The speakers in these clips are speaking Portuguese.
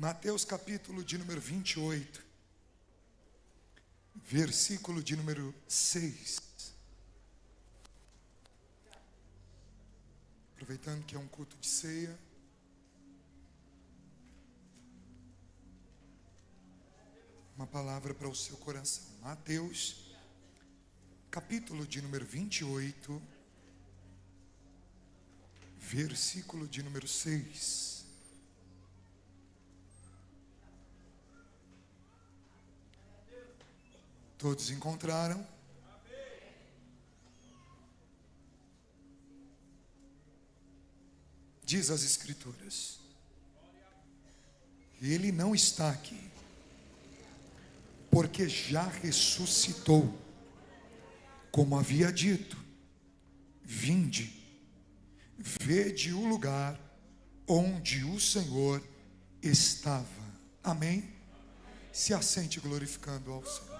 Mateus capítulo de número 28, versículo de número 6. Aproveitando que é um culto de ceia, uma palavra para o seu coração. Mateus capítulo de número 28, versículo de número 6. Todos encontraram? Diz as Escrituras: Ele não está aqui, porque já ressuscitou, como havia dito. Vinde, vede o lugar onde o Senhor estava. Amém? Se assente glorificando ao Senhor.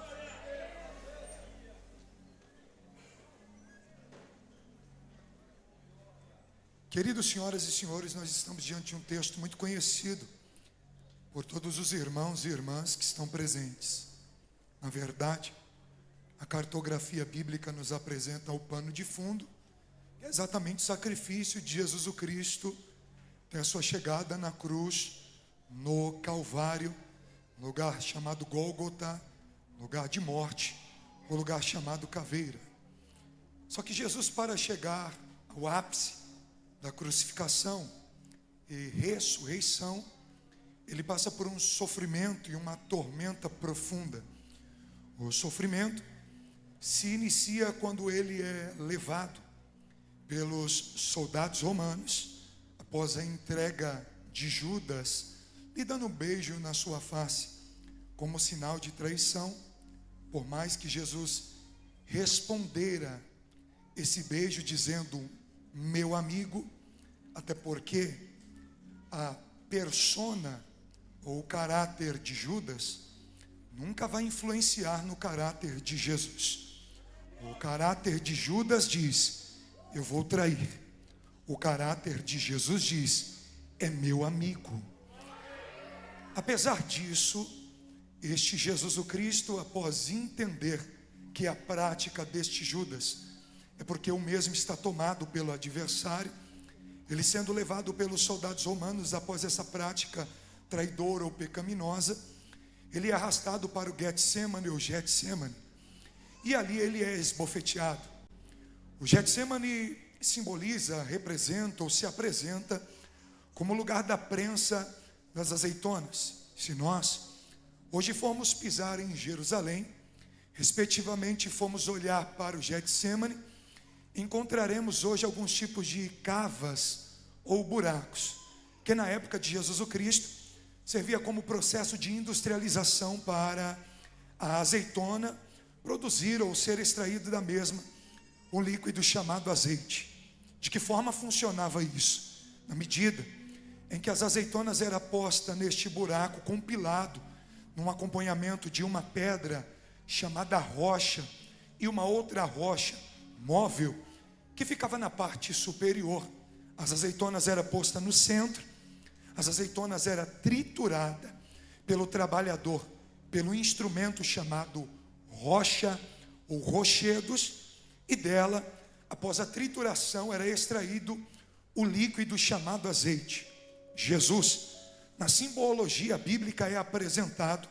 Queridos senhoras e senhores, nós estamos diante de um texto muito conhecido por todos os irmãos e irmãs que estão presentes. Na verdade, a cartografia bíblica nos apresenta o pano de fundo, que é exatamente o sacrifício de Jesus o Cristo, até a sua chegada na cruz, no Calvário, lugar chamado Gólgota, lugar de morte, o lugar chamado Caveira. Só que Jesus, para chegar ao ápice da crucificação e ressurreição, ele passa por um sofrimento e uma tormenta profunda. O sofrimento se inicia quando ele é levado pelos soldados romanos, após a entrega de Judas, lhe dando um beijo na sua face, como sinal de traição, por mais que Jesus respondera esse beijo dizendo: meu amigo, até porque a persona ou o caráter de Judas nunca vai influenciar no caráter de Jesus. O caráter de Judas diz: eu vou trair. O caráter de Jesus diz: é meu amigo. Apesar disso, este Jesus o Cristo, após entender que a prática deste Judas é porque o mesmo está tomado pelo adversário, ele sendo levado pelos soldados romanos após essa prática traidora ou pecaminosa, ele é arrastado para o Getsemane ou Getsemane, e ali ele é esbofeteado. O Getsemane simboliza, representa ou se apresenta como o lugar da prensa das azeitonas. Se nós hoje formos pisar em Jerusalém, respectivamente fomos olhar para o Getsemane, encontraremos hoje alguns tipos de cavas ou buracos, que na época de Jesus o Cristo servia como processo de industrialização para a azeitona produzir ou ser extraído da mesma um líquido chamado azeite. De que forma funcionava isso? Na medida em que as azeitonas eram postas neste buraco compilado, num acompanhamento de uma pedra chamada rocha e uma outra rocha móvel que ficava na parte superior. As azeitonas eram postas no centro, as azeitonas eram trituradas pelo trabalhador, pelo instrumento chamado rocha ou rochedos, e dela, após a trituração, era extraído o líquido chamado azeite. Jesus, na simbologia bíblica, é apresentado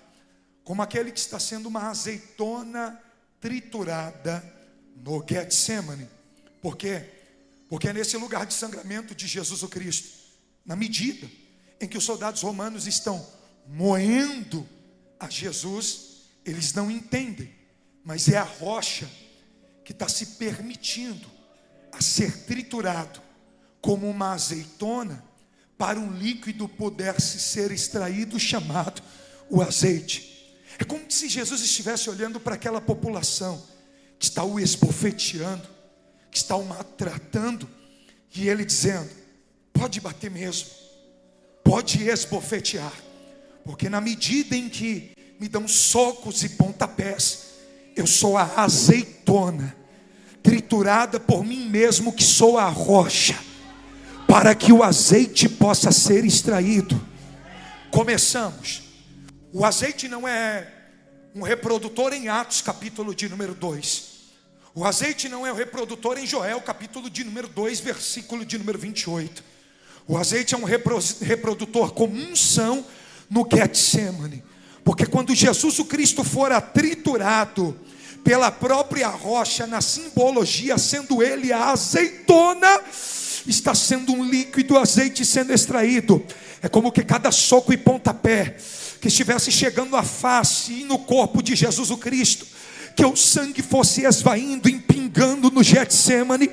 como aquele que está sendo uma azeitona triturada no Getsemane. Por quê? Porque é nesse lugar de sangramento de Jesus o Cristo, na medida em que os soldados romanos estão moendo a Jesus, eles não entendem, mas é a rocha que está se permitindo a ser triturado como uma azeitona, para um líquido pudesse ser extraído chamado o azeite. É como se Jesus estivesse olhando para aquela população que está o esbofeteando, que está o maltratando, e ele dizendo: pode bater mesmo, pode esbofetear, porque na medida em que me dão socos e pontapés, eu sou a azeitona triturada por mim mesmo, que sou a rocha, para que o azeite possa ser extraído. começamos. O azeite não é um reprodutor em Atos, capítulo de número 2. O azeite não é um reprodutor em Joel, capítulo de número 2, versículo de número 28. O azeite é um reprodutor com unção no Getsemane. Porque quando Jesus o Cristo fora triturado pela própria rocha, na simbologia, sendo ele a azeitona, está sendo um líquido azeite sendo extraído. É como que cada soco e pontapé que estivesse chegando à face e no corpo de Jesus o Cristo, que o sangue fosse esvaindo, empingando no Getsemane.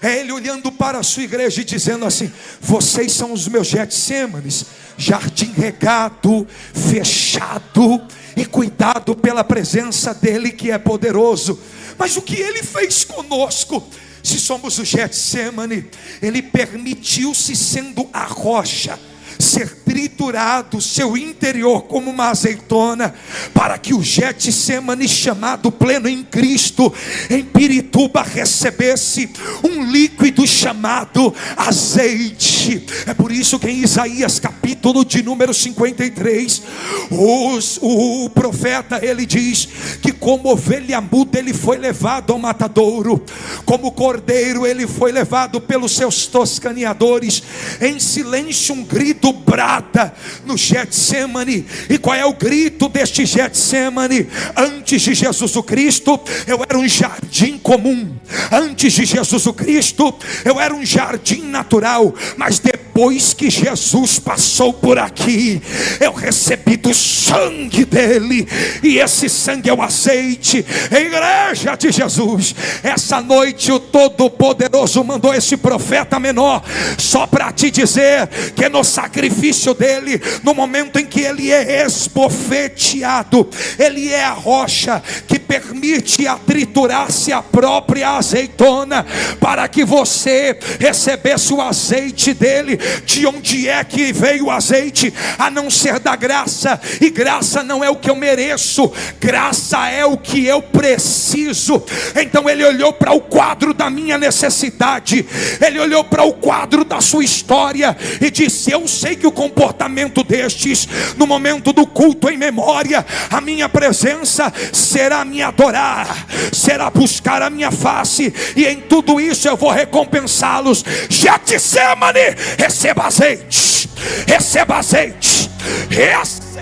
É ele olhando para a sua igreja e dizendo assim: vocês são os meus Getsêmanes, jardim regado, fechado e cuidado pela presença dele que é poderoso. Mas o que ele fez conosco? Se somos o Getsemane, ele permitiu-se, sendo a rocha, ser triturado, seu interior como uma azeitona, para que o Getsemane, chamado pleno em Cristo, em Pirituba, recebesse um líquido chamado azeite. É por isso que em Isaías capítulo de número 53, o profeta, ele diz que como ovelha muda ele foi levado ao matadouro, como cordeiro ele foi levado pelos seus toscaneadores. Em silêncio um grito brada no Getsemane. E qual é o grito deste Getsemane? Antes de Jesus o Cristo, eu era um jardim comum. Antes de Jesus o Cristo, eu era um jardim natural. Mas depois que Jesus passou por aqui, eu recebi do sangue dele. E esse sangue é o azeite. Igreja de Jesus, essa noite o Todo-Poderoso mandou esse profeta menor só para te dizer que no sacrifício dele, no momento em que ele é esbofeteado, ele é a rocha que permite a triturar-se a própria azeitona, para que você recebesse o azeite dele. De onde é que veio o azeite? A não ser da graça. E graça não é o que eu mereço, graça é o que eu preciso. Então ele olhou para o quadro da minha necessidade, ele olhou para o quadro da sua história e disse: eu sei que o comportamento destes, no momento do culto em memória, a minha presença será me adorar, será buscar a minha face, e em tudo isso eu vou recompensá-los. Getsemane, receba azeite, receba azeite, receba azeite.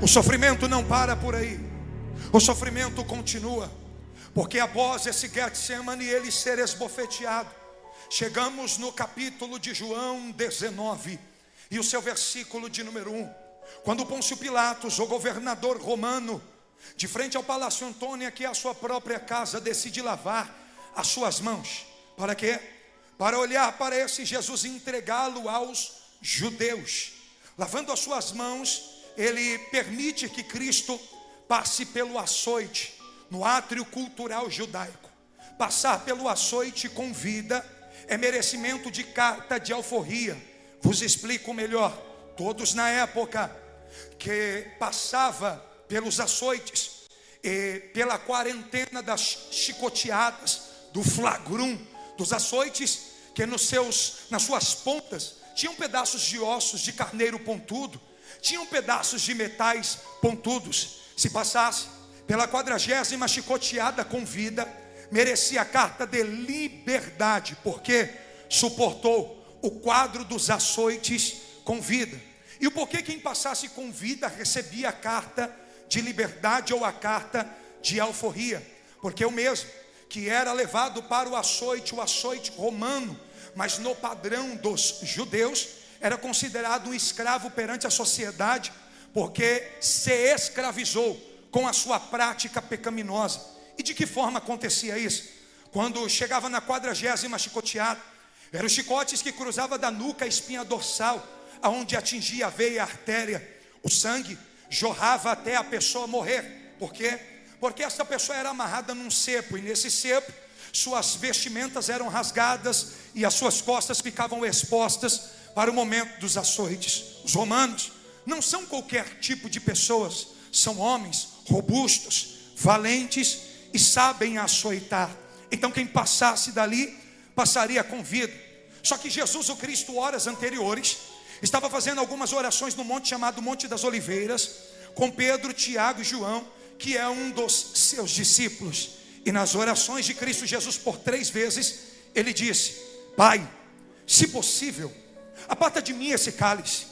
O sofrimento não para por aí, o sofrimento continua, porque após esse Getsemane, ele ser esbofeteado, chegamos no capítulo de João 19 e o seu versículo de número 1. Quando Pôncio Pilatos, o governador romano, de frente ao Palácio Antônio, que é a sua própria casa, decide lavar as suas mãos. Para quê? Para olhar para esse Jesus e entregá-lo aos judeus. Lavando as suas mãos, ele permite que Cristo passe pelo açoite no átrio cultural judaico. Passar pelo açoite com vida é merecimento de carta de alforria. Vos explico melhor. Todos na época que passava pelos açoites e pela quarentena das chicoteadas, do flagrum, dos açoites, que nas suas pontas tinham pedaços de ossos de carneiro pontudo, tinham pedaços de metais pontudos. Se passasse pela 40ª chicoteada com vida, merecia a carta de liberdade, porque suportou o quadro dos açoites com vida. E o porquê quem passasse com vida recebia a carta de liberdade ou a carta de alforria? Porque o mesmo que era levado para o açoite romano, mas no padrão dos judeus, era considerado um escravo perante a sociedade, porque se escravizou com a sua prática pecaminosa. E de que forma acontecia isso? Quando chegava na 40ª chicoteada, eram chicotes que cruzavam da nuca a espinha dorsal, aonde atingia a veia e a artéria. O sangue jorrava até a pessoa morrer. Por quê? Porque essa pessoa era amarrada num cepo, e nesse cepo suas vestimentas eram rasgadas e as suas costas ficavam expostas para o momento dos açoites. Os romanos não são qualquer tipo de pessoas, são homens robustos, valentes e sabem açoitar. Então quem passasse dali, passaria com vida. Só que Jesus o Cristo, horas anteriores, estava fazendo algumas orações no monte chamado Monte das Oliveiras, com Pedro, Tiago e João, que é um dos seus discípulos. E nas orações de Cristo Jesus por 3 vezes, ele disse: Pai, se possível, aparta de mim esse cálice,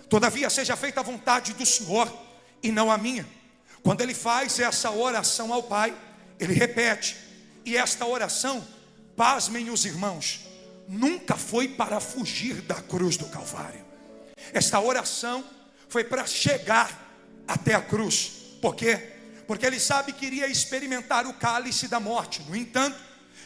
todavia seja feita a vontade do Senhor e não a minha. Quando ele faz essa oração ao Pai, ele repete, e esta oração, pasmem os irmãos, nunca foi para fugir da cruz do Calvário. Esta oração foi para chegar até a cruz. Por quê? Porque ele sabe que iria experimentar o cálice da morte. No entanto,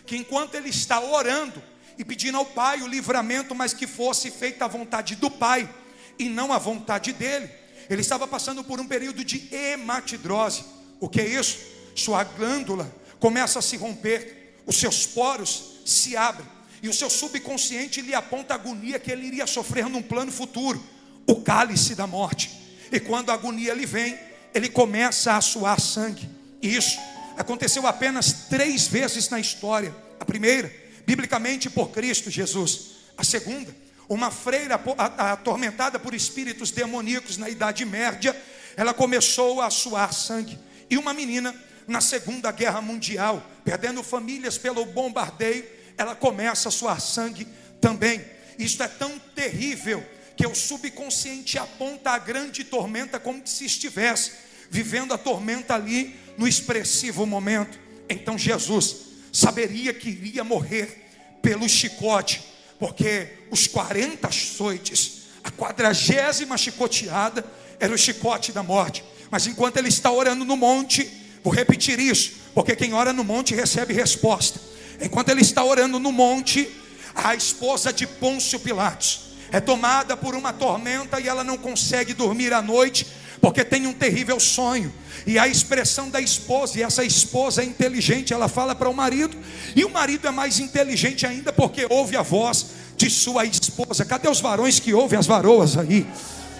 que enquanto ele está orando e pedindo ao Pai o livramento, mas que fosse feita a vontade do Pai e não a vontade dele, ele estava passando por um período de hematidrose. O que é isso? Sua glândula começa a se romper, os seus poros se abrem, e o seu subconsciente lhe aponta a agonia que ele iria sofrer num plano futuro, o cálice da morte. E quando a agonia lhe vem, ele começa a suar sangue. E isso aconteceu apenas 3 vezes na história. A primeira, biblicamente, por Cristo Jesus. A segunda, uma freira atormentada por espíritos demoníacos na Idade Média, ela começou a suar sangue. E uma menina, na Segunda Guerra Mundial, perdendo famílias pelo bombardeio, ela começa a suar sangue também. Isto é tão terrível que o subconsciente aponta a grande tormenta como se estivesse vivendo a tormenta ali no expressivo momento. Então Jesus saberia que iria morrer pelo chicote, porque os 40 açoites, a 40ª chicoteada era o chicote da morte. Mas enquanto ele está orando no monte, vou repetir isso, porque quem ora no monte recebe resposta. Enquanto ele está orando no monte, a esposa de Pôncio Pilatos é tomada por uma tormenta e ela não consegue dormir à noite, porque tem um terrível sonho. E a expressão da esposa, e essa esposa é inteligente, ela fala para o marido, e o marido é mais inteligente ainda, porque ouve a voz de sua esposa. Cadê os varões que ouvem as varoas aí?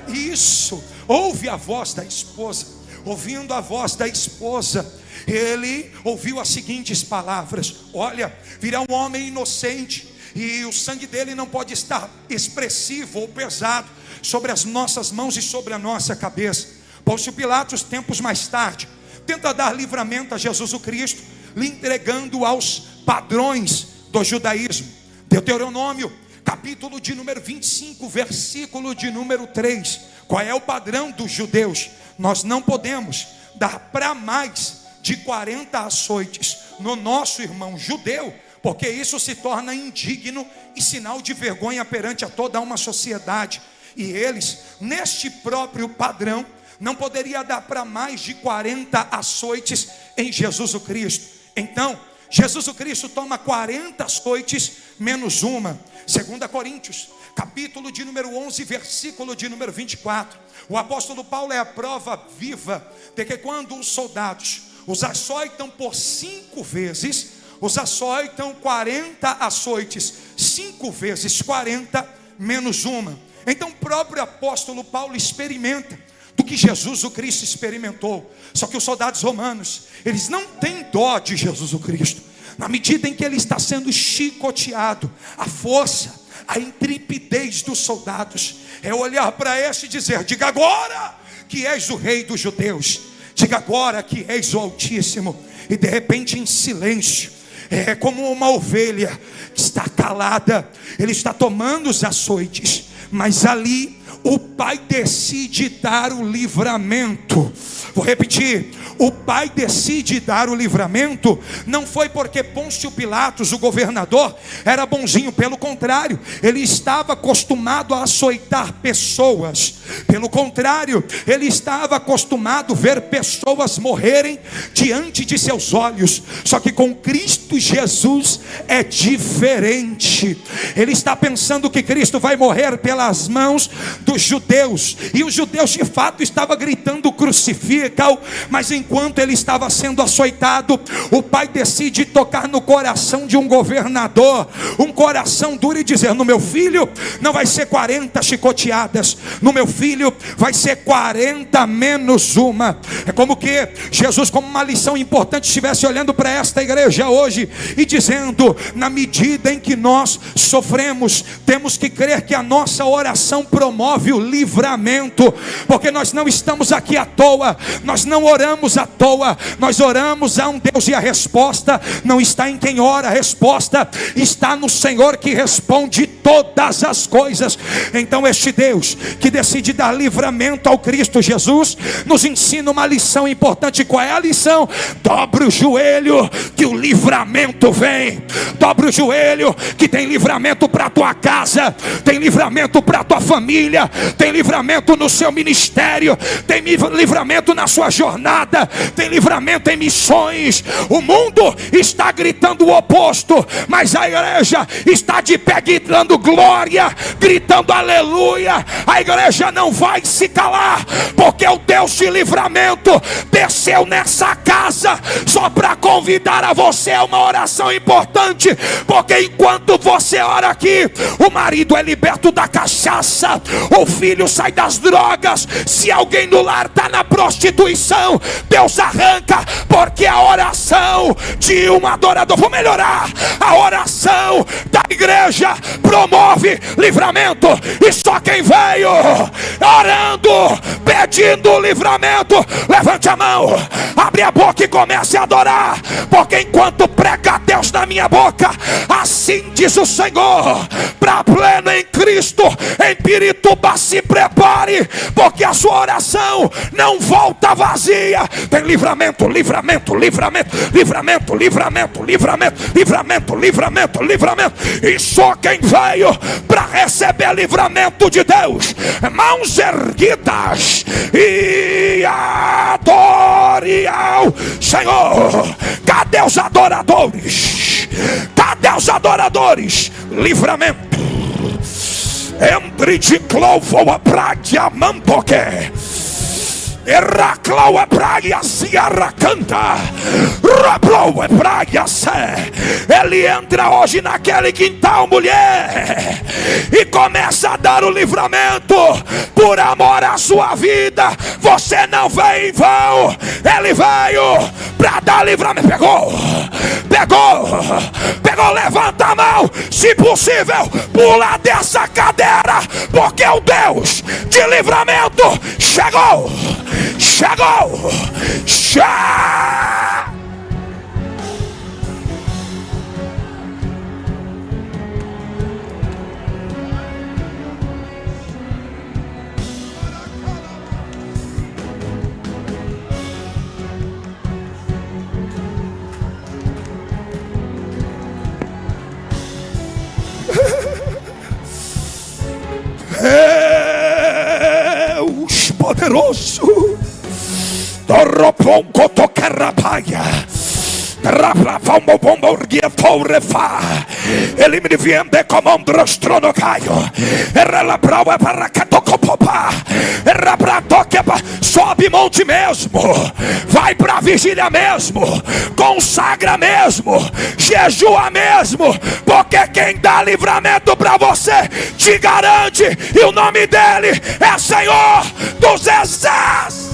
Isso, ouve a voz da esposa. Ouvindo a voz da esposa, ele ouviu as seguintes palavras: olha, virá um homem inocente, e o sangue dele não pode estar expressivo ou pesado sobre as nossas mãos e sobre a nossa cabeça. Pôncio Pilatos, tempos mais tarde, tenta dar livramento a Jesus o Cristo, lhe entregando aos padrões do judaísmo. Deuteronômio, capítulo de número 25, versículo de número 3. Qual é o padrão dos judeus? Nós não podemos dar para mais de 40 açoites no nosso irmão judeu, porque isso se torna indigno e sinal de vergonha perante a toda uma sociedade. E eles, neste próprio padrão, não poderia dar para mais de 40 açoites em Jesus o Cristo. Então, Jesus o Cristo toma 40 açoites menos uma. 2 Coríntios, capítulo de número 11, versículo de número 24. O apóstolo Paulo é a prova viva de que quando os soldados os açoitam por 5 vezes, os açoitam 40 açoites, 5 vezes 40 menos uma. Então o próprio apóstolo Paulo experimenta do que Jesus o Cristo experimentou. Só que os soldados romanos, eles não têm dó de Jesus o Cristo. Na medida em que ele está sendo chicoteado, a força, a intrepidez dos soldados é olhar para este e dizer: diga agora que és o rei dos judeus, diga agora que és o Altíssimo. E de repente, em silêncio, é como uma ovelha que está calada, ele está tomando os açoites, mas ali o Pai decide dar o livramento. Vou repetir: o Pai decide dar o livramento. Não foi porque Pôncio Pilatos, o governador, era bonzinho. Pelo contrário, ele estava acostumado a açoitar pessoas. Pelo contrário, ele estava acostumado a ver pessoas morrerem diante de seus olhos. Só que com Cristo Jesus é diferente. Ele está pensando que Cristo vai morrer pelas mãos dos judeus. E os judeus de fato estavam gritando: crucifica-o. Mas enquanto ele estava sendo açoitado, o pai decide tocar no coração de um governador, um coração duro, e dizer: no meu filho não vai ser 40 chicoteadas, no meu filho vai ser 40 menos uma. É como que Jesus, como uma lição importante, estivesse olhando para esta igreja hoje e dizendo: na medida em que nós sofremos, temos que crer que a nossa oração promove o livramento, porque nós não estamos aqui à toa, nós não oramos à toa, nós oramos a um Deus, e a resposta não está em quem ora, a resposta está no Senhor que responde todas as coisas. Então este Deus que decide dar livramento ao Cristo Jesus, nos ensina uma lição importante. Qual é a lição? Dobra o joelho que o livramento vem. Dobra o joelho que tem livramento para a tua casa, tem livramento para a tua família, tem livramento no seu ministério, tem livramento na sua jornada, tem livramento em missões. O mundo está gritando o oposto, mas a igreja está de pé gritando glória, gritando aleluia. A igreja não vai se calar, porque o Deus de livramento desceu nessa casa só para convidar a você a uma oração importante. Porque enquanto você ora aqui, o marido é liberto da cachaça, o filho sai das drogas, se alguém no lar está na prostituição, Deus arranca, porque a oração de um adorador, vou melhorar, a oração da igreja promove livramento. E só quem veio orando, pedindo livramento, levante a mão, abre a boca e comece a adorar. Porque enquanto prega Deus na minha boca, assim diz o Senhor, para pleno em Cristo, em Pirituba se prepare, porque a sua oração não volta vazia. Tem livramento, livramento, livramento, livramento, livramento, livramento, livramento, livramento, livramento. E só quem veio para receber livramento de Deus, mãos erguidas e adore ao Senhor. Cadê os adoradores? Cadê os adoradores? Livramento. Entre de clovo a praia mantoque, Erraclau é praia se arracanta, Rablou é praia se. Ele entra hoje naquele quintal, mulher, e começa a dar o livramento por amor à sua vida. Você não veio em vão, ele veio para dar livramento. Pegou, levanta a mão, se possível, pula dessa cadeira, porque o Deus de livramento chegou. Deus poderoso, Doropom Cotocarrapaia, ele me viende como um drostronocaio, sobe monte mesmo, vai pra vigília mesmo, consagra mesmo, jejua mesmo, porque quem dá livramento pra você te garante, e o nome dele é Senhor dos Exércitos.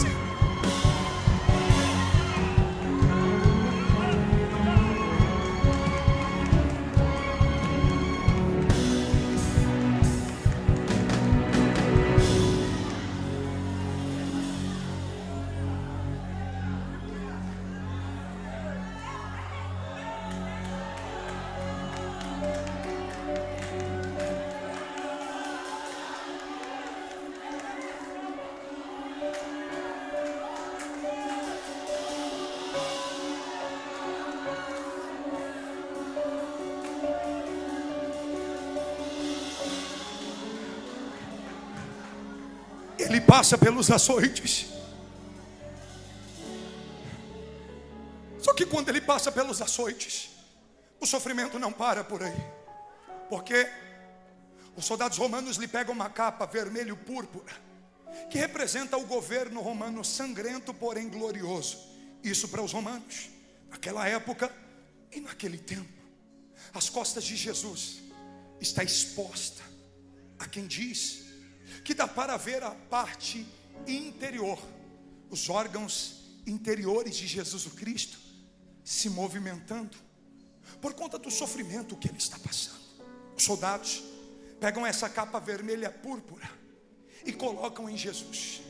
Ele passa pelos açoites. Só que quando ele passa pelos açoites, o sofrimento não para por aí. Porque Os soldados romanos lhe pegam uma capa vermelho púrpura, que representa o governo romano sangrento, porém glorioso. Isso para os romanos, naquela época e naquele tempo. As costas de Jesus está exposta a quem diz que dá para ver a parte interior, os órgãos interiores de Jesus o Cristo se movimentando por conta do sofrimento que ele está passando. Os soldados pegam essa capa vermelha púrpura e colocam em Jesus.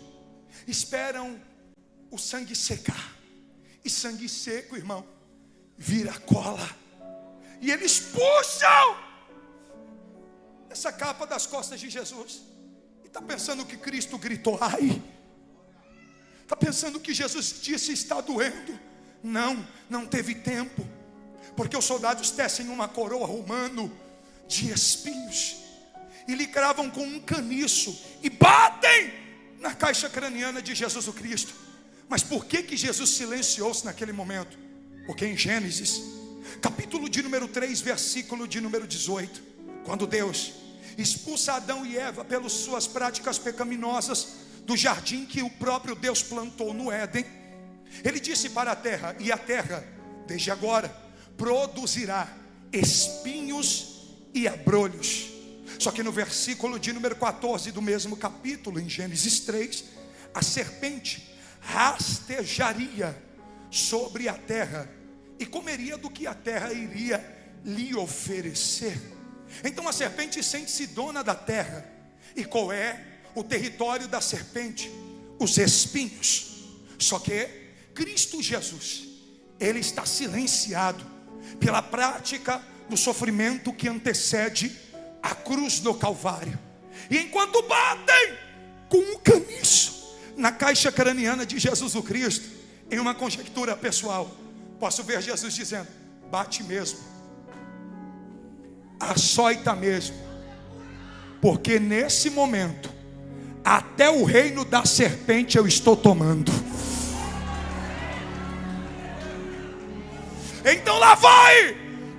Esperam o sangue secar. E sangue seco, irmão, vira cola. E eles puxam essa capa das costas de Jesus. E está pensando que Cristo gritou, ai. Está pensando que Jesus disse, está doendo. Não teve tempo. Porque os soldados tecem uma coroa romana de espinhos e lhe cravam com um caniço e batem na caixa craniana de Jesus o Cristo. Mas por que Jesus silenciou-se naquele momento? Porque em Gênesis, capítulo de número 3, versículo de número 18, quando Deus expulsa Adão e Eva pelas suas práticas pecaminosas do jardim que o próprio Deus plantou no Éden, ele disse para a terra, e a terra, desde agora, produzirá espinhos e abrolhos. Só que no versículo de número 14 do mesmo capítulo, em Gênesis 3, a serpente rastejaria sobre a terra e comeria do que a terra iria lhe oferecer. Então a serpente sente-se dona da terra. E qual é o território da serpente? Os espinhos. Só que Cristo Jesus, ele está silenciado pela prática do sofrimento que antecede a cruz do Calvário. E enquanto batem com um caniço na caixa craniana de Jesus o Cristo, em uma conjectura pessoal, posso ver Jesus dizendo, bate mesmo, açoita mesmo, porque nesse momento até o reino da serpente eu estou tomando. Então lá vai.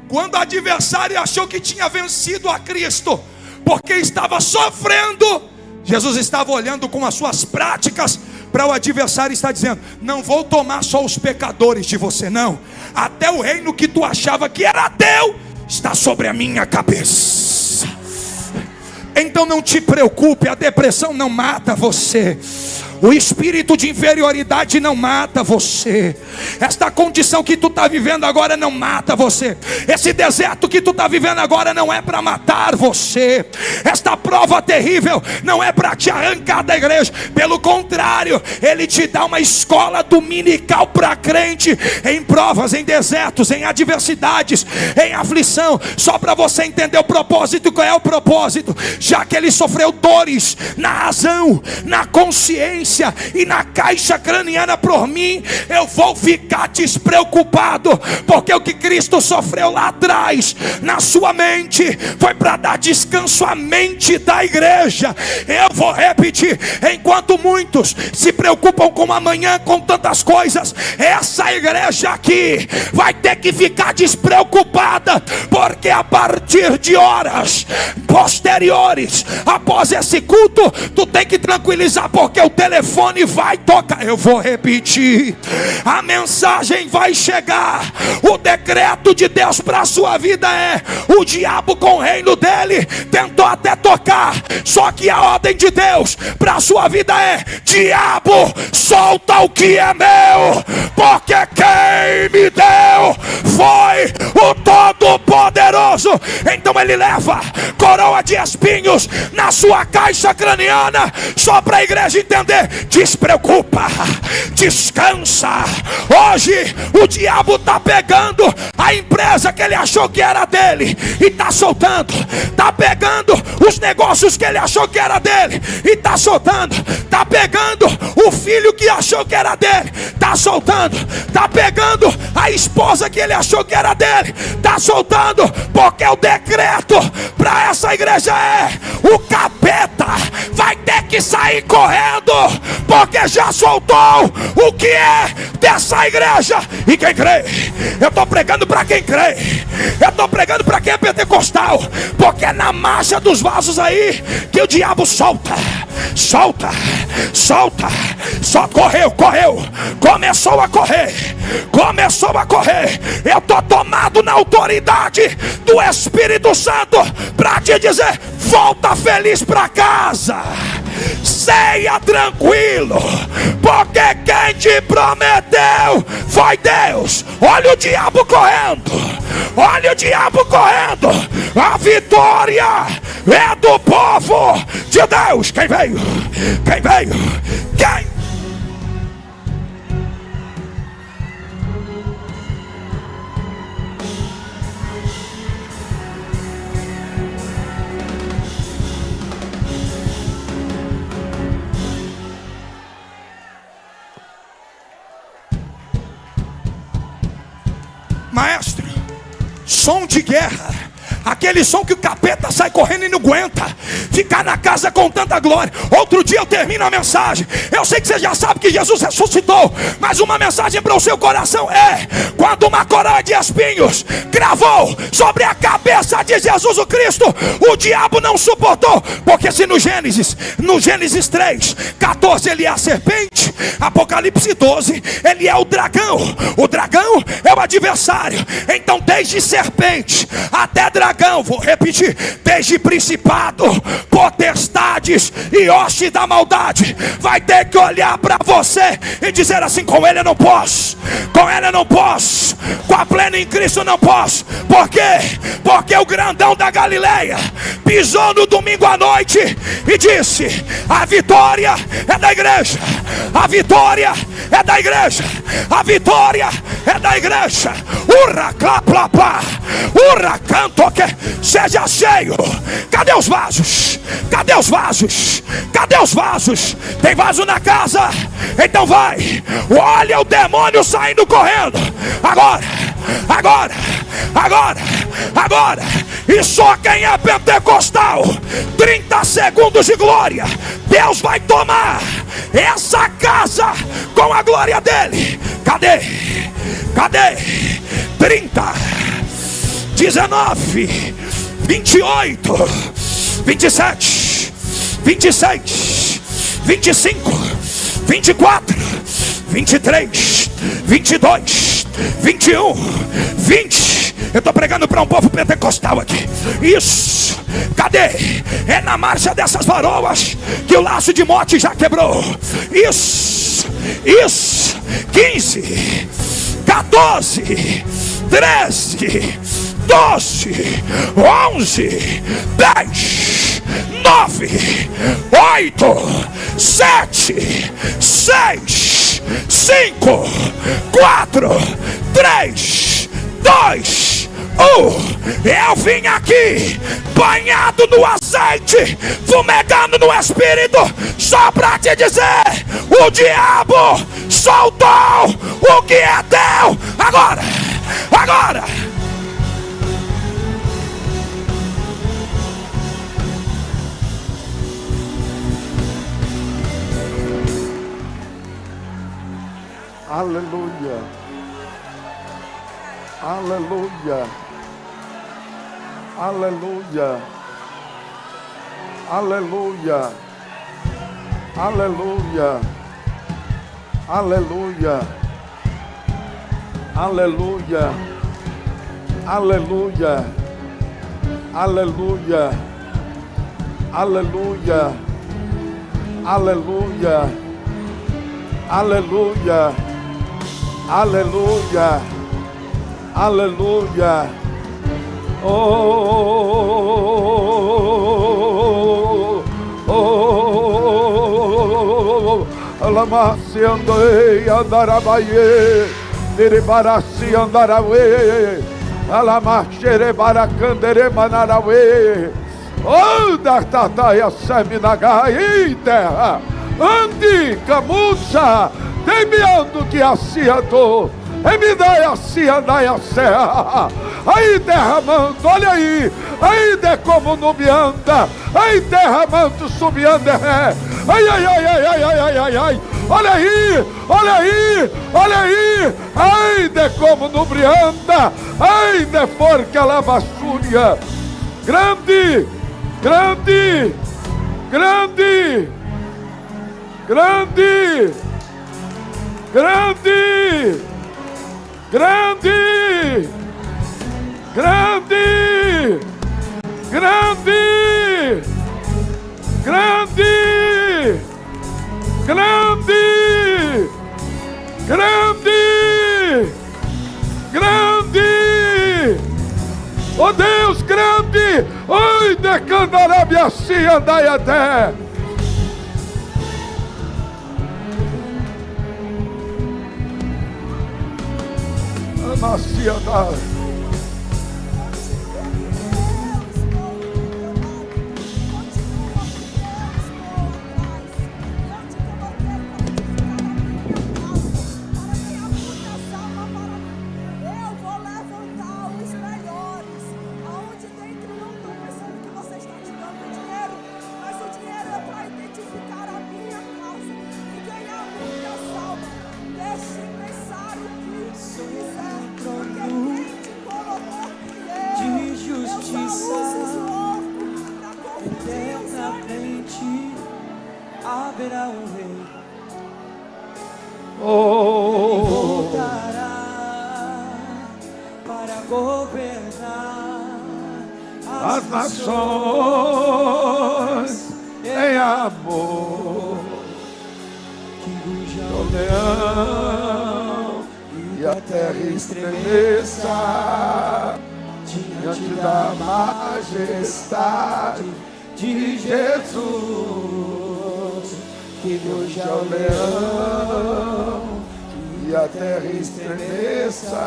Quando o adversário achou que tinha vencido a Cristo, porque estava sofrendo, Jesus estava olhando com as suas práticas para o adversário e está dizendo, não vou tomar só os pecadores de você, não. Até o reino que tu achava que era teu está sobre a minha cabeça. Então não te preocupe, a depressão não mata você. O espírito de inferioridade não mata você. Esta condição que tu está vivendo agora não mata você. Esse deserto que tu está vivendo agora não é para matar você. Esta prova terrível não é para te arrancar da igreja. Pelo contrário, ele te dá uma escola dominical para crente. Em provas, em desertos, em adversidades, em aflição. Só para você entender o propósito. Qual é o propósito? Já que ele sofreu dores na razão, na consciência e na caixa craniana por mim, eu vou ficar despreocupado, porque o que Cristo sofreu lá atrás na sua mente foi para dar descanso à mente da igreja. Eu vou repetir, enquanto muitos se preocupam com amanhã, com tantas coisas, essa igreja aqui vai ter que ficar despreocupada, porque a partir de horas posteriores após esse culto, tu tem que tranquilizar, porque o telefone vai tocar. Eu vou repetir, a mensagem vai chegar. O decreto de Deus para a sua vida é, o diabo com o reino dele tentou até tocar, só que a ordem de Deus para a sua vida é, diabo, solta o que é meu, porque quem me deu foi o Todo-Poderoso. Então ele leva coroa de espinhos na sua caixa craniana, só para a igreja entender, despreocupa, descansa. Hoje o diabo está pegando a empresa que ele achou que era dele e está soltando, está pegando os negócios que ele achou que era dele e está soltando, está pegando o filho que achou que era dele, está soltando, está pegando a esposa que ele achou que era dele, está soltando, porque o decreto para essa igreja é, o capeta vai ter que que sair correndo, porque já soltou o que é dessa igreja. E quem crê, eu estou pregando para quem crê, eu estou pregando para quem é pentecostal, porque é na marcha dos vasos aí que o diabo solta. Só correu, começou a correr. Eu estou tomado na autoridade do Espírito Santo para te dizer: volta feliz para casa, ceia tranquilo, porque quem te prometeu foi Deus. Olha o diabo correndo, a vitória é do povo de Deus. Quem veio? Maestro, som de guerra, aquele som que o capeta sai correndo e não aguenta ficar na casa com tanta glória. Outro dia eu termino a mensagem, eu sei que você já sabe que Jesus ressuscitou, mas uma mensagem para o seu coração é: quando uma coroa de espinhos cravou sobre a cabeça de Jesus o Cristo, o diabo não suportou, porque se no Gênesis 3:14 ele é a serpente, Apocalipse 12 ele é o dragão é o adversário. Então desde serpente até dragão, vou repetir, desde principado, potestades e hostes da maldade, vai ter que olhar para você e dizer assim: com ele eu não posso, com a plena em Cristo eu não posso. Por quê? Porque o grandão da Galileia pisou no domingo à noite e disse: a vitória é da igreja, a vitória é da igreja, a vitória é da igreja. Seja cheio. Cadê os vasos? Tem vaso na casa? Então vai. Olha o demônio saindo correndo. Agora. E só quem é pentecostal, 30 segundos de glória, Deus vai tomar essa casa com a glória dele. Cadê? 30, 19, 28, 27, 26, 25, 24, 23, 22, 21, 20. Eu estou pregando para um povo pentecostal aqui. Isso. Cadê? É na marcha dessas varoas que o laço de morte já quebrou. Isso. 15, 14, 13, 12, 11, 10, 9, 8, 7, 6, 5, 4, 3, 2, 1. Eu vim aqui banhado no azeite, fumegando no Espírito, só para te dizer: o diabo soltou o que é teu. Agora. Aleluia. Aleluia. Aleluia. Aleluia. Aleluia. Aleluia. Aleluia. Aleluia. Aleluia. Aleluia. Aleluia. Aleluia. Aleluia. Aleluia. Alamasi andei andarabaie, deribarasi andarawe, alamachere baracandere manarawe, da tataia seminagai terra, andi camuça, temiando que assim andou. E me dai assim, andai a serra. aí derramando, olha ainda é como nubianda, aí derramando, subiando, ai, olha aí, ainda é como nubrianda, ainda é porque a lavassúria, grande, grande, grande, grande, grande, grande, grande, grande, grande, grande, grande, grande, oh Deus grande, oi decandarabe assim, andai até. Amacia andai. Haverá um rei, voltará para governar as nações em amor, que ruja o leão e a terra estremeça diante da majestade de Jesus. Que ruja o leão e a terra estremeça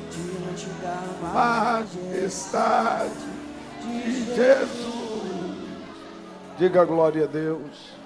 diante da majestade de Jesus. Diga glória a Deus.